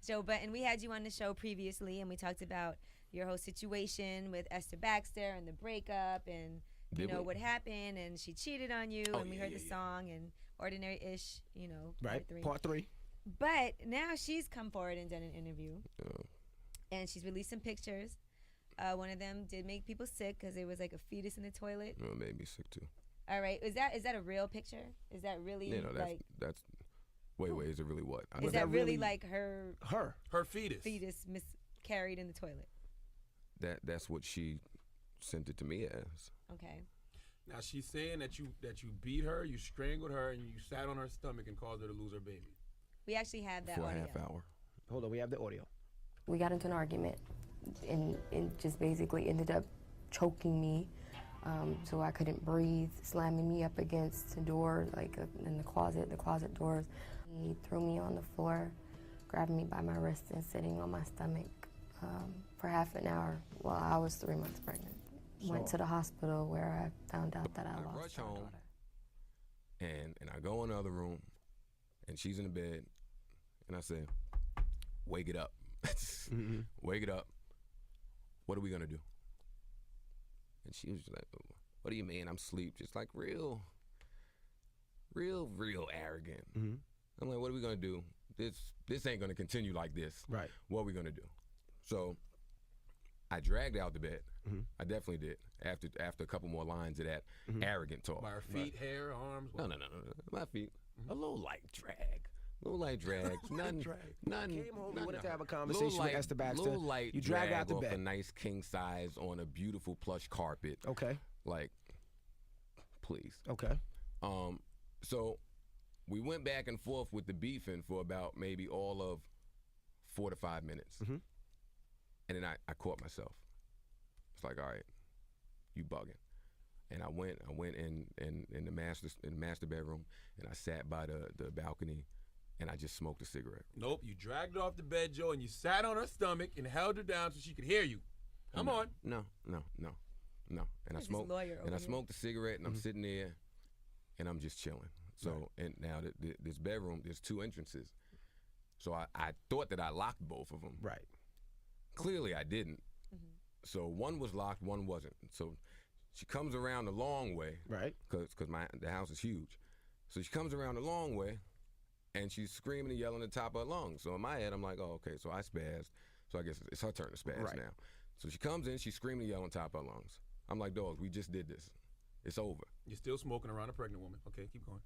Joe Budden. We had you on the show previously, and we talked about your whole situation with Esther Baxter and the breakup, and you know what happened, and she cheated on you, and we heard the song and Ordinary Ish, you know, part three. But now she's come forward and done an interview, and she's released some pictures. One of them did make people sick because there was like a fetus in the toilet. No, it made me sick too. All right, is that a real picture? Is that really that's wait, is it really what? Is that really like her fetus miscarried in the toilet? That's what she sent it to me as. Okay. Now she's saying that you beat her, you strangled her, and you sat on her stomach and caused her to lose her baby. We actually have that for audio. a half hour. Hold on, we have the audio. We got into an argument, and just basically ended up choking me, so I couldn't breathe, slamming me up against the door, like in the closet doors. He threw me on the floor, grabbing me by my wrist and sitting on my stomach for half an hour while I was 3 months pregnant. Went to the hospital where I found out that I lost rush my home, daughter. and I go in the other room, and she's in the bed, and I say, "Wake it up, wake it up. What are we gonna do?" And she was just like, "What do you mean? I'm asleep." Just like real arrogant. I'm like, "What are we gonna do? This ain't gonna continue like this. Right. What are we gonna do?" So I dragged her out the bed. I definitely did. After a couple more lines of that arrogant talk. By her feet, hair, arms? No. My feet. A little light drag. None. Came home, we wanted to have a conversation with Esther Baxter. Little light you drag out the off bed. a nice king size on a beautiful plush carpet. Okay. Like, please. Okay. So we went back and forth with the beefing for about maybe all of 4 to 5 minutes. And then I caught myself. It's like, all right, you bugging. And I went in the master bedroom, and I sat by the balcony, and I just smoked a cigarette. Nope, you dragged her off the bed, Joe, and you sat on her stomach and held her down so she could hear you. Come on. No. And I smoked a cigarette, and I'm sitting there, and I'm just chilling. So, and now this bedroom, there's 2 entrances. So I thought that I locked both of them. Right. Clearly I didn't. So one was locked, one wasn't. So she comes around the long way. Right. Because the house is huge. So she comes around the long way, and she's screaming and yelling at the top of her lungs. So in my head, I'm like, oh, okay, so I spazzed. So I guess it's her turn to spaz now. So she comes in, she's screaming and yelling at the top of her lungs. I'm like, dog, we just did this. It's over. You're still smoking around a pregnant woman. Okay, keep going.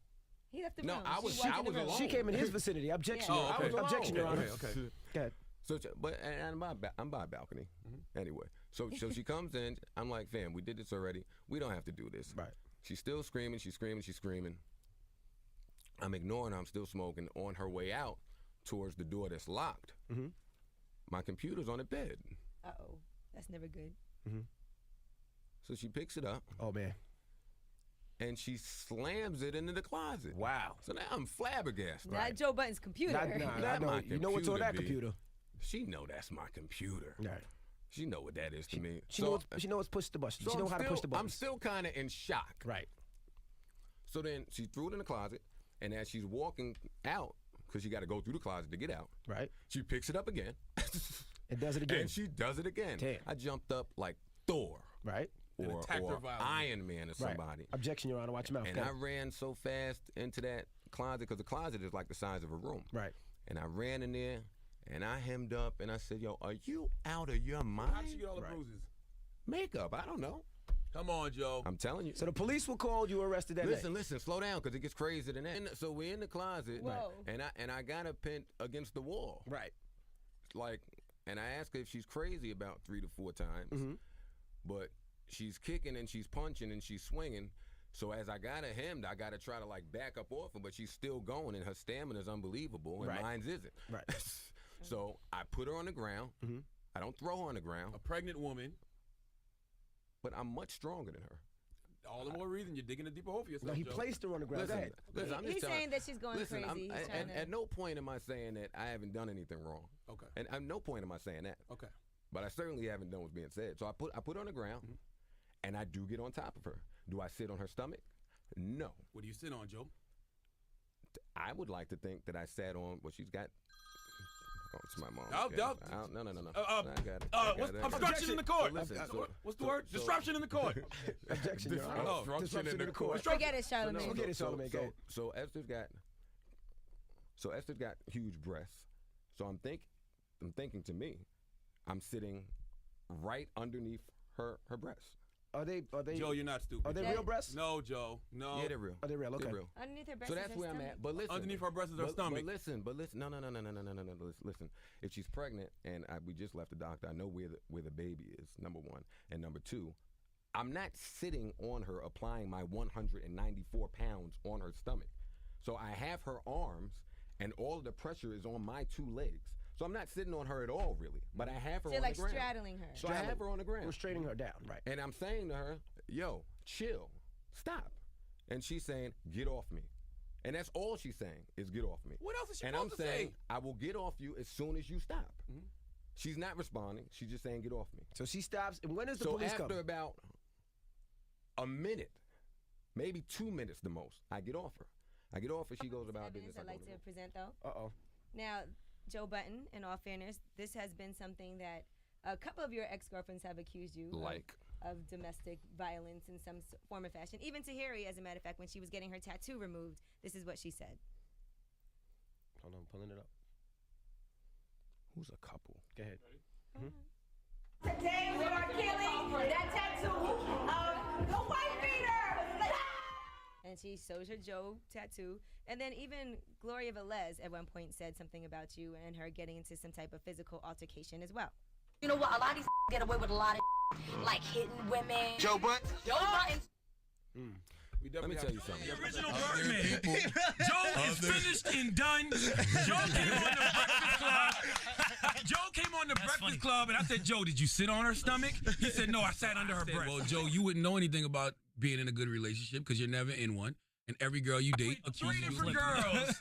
He left the room. No, I was alone. She came in his vicinity. Objection. Oh, okay. Objection, Your Honor. Okay. Go ahead. So, but and I'm by a balcony. Anyway, so she comes in. I'm like, fam, we did this already. We don't have to do this. Right. She's still screaming. She's screaming. I'm ignoring her. I'm still smoking. On her way out towards the door that's locked, my computer's on the bed. Uh-oh. That's never good. So she picks it up. Oh, man. And she slams it into the closet. Wow. So now I'm flabbergasted. Not Joe Budden's computer. You know what's on that computer. She know that's my computer. Right. She know what that is to me. She knows push the button. She know how to push the button. I'm still kind of in shock. Right. So then she threw it in the closet, and as she's walking out, because she got to go through the closet to get out, right? She picks it up again. And does it again. And she does it again. Damn. I jumped up like Thor. Right. Or Iron Man or somebody. Objection, Your Honor. Watch your mouth. And I ran so fast into that closet, because the closet is like the size of a room. Right. And I ran in there, and I hemmed up, and I said, yo, are you out of your mind? How did you get all the bruises? Makeup, I don't know. Come on, Joe. I'm telling you. So the police will call you arrested that day. Listen, slow down, because it gets crazier than that. So we're in the closet, and I got her pinned against the wall. Right. Like, and I asked her if she's crazy about 3 to 4 times, but she's kicking and she's punching and she's swinging. So as I got her hemmed, I got to try to like back up off her, but she's still going, and her stamina is unbelievable, and mine's isn't. Right. So I put her on the ground. I don't throw her on the ground. A pregnant woman. But I'm much stronger than her. All the more reason you're digging a deeper hole for yourself. No, he Joe. placed her on the ground. Listen, Go ahead. listen, I'm just He's saying that she's going crazy. At no point am I saying that I haven't done anything wrong. Okay. And at no point am I saying that. Okay. But I certainly haven't done what's being said. So I put her on the ground, and I do get on top of her. Do I sit on her stomach? No. What do you sit on, Joe? I would like to think that I sat on, well, she's got Oh, it's my mom. No. No. I got it. What's obstruction in the court? What's the word? Disruption in the court. Objection, Your Honor. Disruption in the court. Forget it, Charlamagne. Forget it, Charlamagne. So Esther's got huge breasts. So I'm thinking to me, I'm sitting right underneath her breasts. Are they? Joe, you're not stupid. Are they real breasts? No, Joe. No. Yeah, they're real. Are they real? Okay. They're real. Underneath her breast. So that's where I'm at. But listen, underneath her breast is her stomach. But listen. No. Listen. If she's pregnant and we just left the doctor, I know where the baby is. Number one, and number two, I'm not sitting on her applying my 194 pounds on her stomach. So I have her arms, and all of the pressure is on my 2 legs. So I'm not sitting on her at all, really. But I have her on the ground. So like straddling her. So I have her on the ground. We're straightening her down, right? And I'm saying to her, yo, chill, stop. And she's saying, get off me. And that's all she's saying is get off me. What else is she supposed to say? And I'm saying, say? I will get off you as soon as you stop. Mm-hmm. She's not responding. She's just saying, get off me. So she stops. And when does the police come? So after about a minute, maybe 2 minutes the most, I get off her. I get off her. She goes about business. I'd like to present, though. Uh-oh. Now, Joe Budden, in all fairness, this has been something that a couple of your ex-girlfriends have accused you of domestic violence in some form or fashion. Even Tahiri, as a matter of fact, when she was getting her tattoo removed, this is what she said. Hold on, pulling it up. Who's a couple? Go ahead. Today we are killing that tattoo of the white beater. And she shows her Joe tattoo. And then even Gloria Velez at one point said something about you and her getting into some type of physical altercation as well. You know what? A lot of these get away with a lot of like hitting women. Joe Budden. Joe Budden. Let me tell you something. The original Birdman. Joe is finished and done. Joe came on the Breakfast Club. Joe came on the Breakfast Club, and I said, Joe, did you sit on her stomach? He said, no, I sat under her breast. Well, Joe, you wouldn't know anything about being in a good relationship because you're never in one. And every girl you date accuses you of sleeping. Girls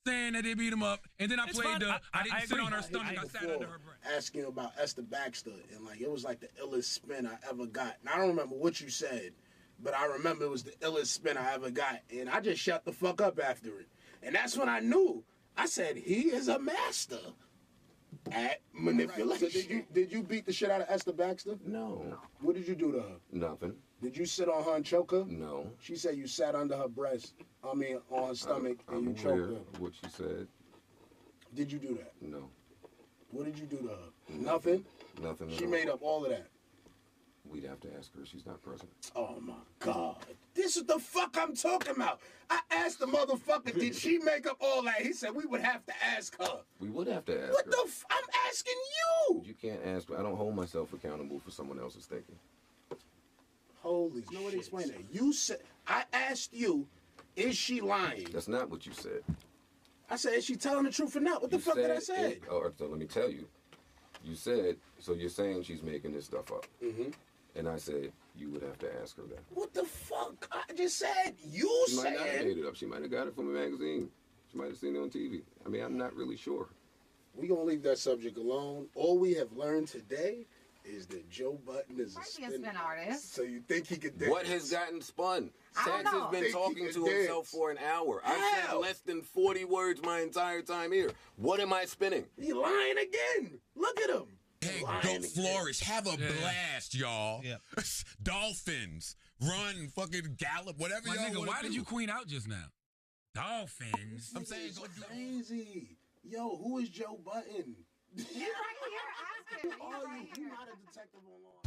saying that they beat him up. And then I played I didn't sit on her stomach, I sat under her breast. Asking about Esther Baxter, and like it was like the illest spin I ever got. And I don't remember what you said, but I remember it was the illest spin I ever got. And I just shut the fuck up after it. And that's when I knew. I said, he is a master at manipulation. Right. So did you beat the shit out of Esther Baxter? No. What did you do to her? Nothing. Did you sit on her and choke her? No. She said you sat under her breast, on her stomach, and you choked her. What she said. Did you do that? No. What did you do to her? Nothing? Nothing at She all. made up all of that. We'd have to ask her. She's not present. Oh, my God. This is the fuck I'm talking about. I asked the motherfucker, did she make up all that? He said we would have to ask her. We would have to ask her. What the I'm asking you. You can't ask. I don't hold myself accountable for someone else's thinking. Holy shit. Nobody explain that. You said, I asked you, is she lying? That's not what you said. I said, is she telling the truth or not? What the fuck did I say? So let me tell you. You said, so you're saying she's making this stuff up. Mm-hmm. And I said, you would have to ask her that. What the fuck? I just said, She might not have made it up. She might have got it from a magazine. She might have seen it on TV. I mean, I'm not really sure. We're going to leave that subject alone. All we have learned today is that Joe Budden is a spin artist. So you think he could dance? What has gotten spun? Sax has been talking to dance. himself for an hour. I've said less than 40 words my entire time here. What am I spinning? He lying again. Look at him. Hey, go flourish. Have a blast, y'all. Yep. Dolphins. Run, fucking gallop, whatever y'all nigga, why did you queen out just now? Dolphins. I'm saying go do crazy. Yo, who is Joe Budden? You're right here asking. You're not a detective on law.